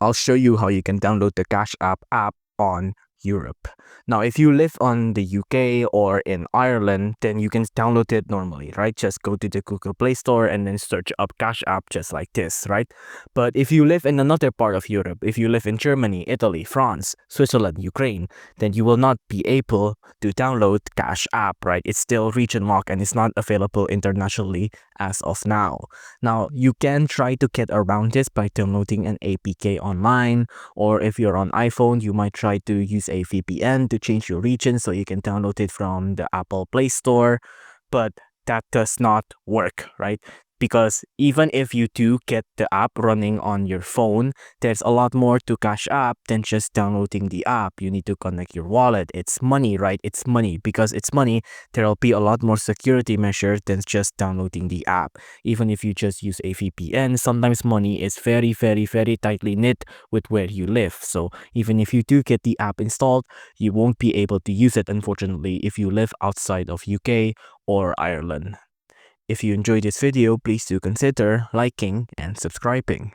I'll show you how you can download the Cash app on Europe. Now, if you live on the UK or in Ireland, then you can download it normally, right? Just go to the Google Play Store and then search up Cash App just like this, right? But if you live in another part of Europe, if you live in Germany, Italy, France, Switzerland, Ukraine, then you will not be able to download Cash App, right? It's still region locked and it's not available internationally as of now. Now, you can try to get around this by downloading an APK online, or if you're on iPhone, you might try to use a VPN to change your region so you can download it from the Apple Play Store, but that does not work, right? Because even if you do get the app running on your phone, there's a lot more to Cash App than just downloading the app. You need to connect your wallet. It's money, right? It's money. Because it's money, there'll be a lot more security measures than just downloading the app. Even if you just use a VPN, sometimes money is very, very, very tightly knit with where you live. So even if you do get the app installed, you won't be able to use it, unfortunately, if you live outside of UK or Ireland. If you enjoyed this video, please do consider liking and subscribing.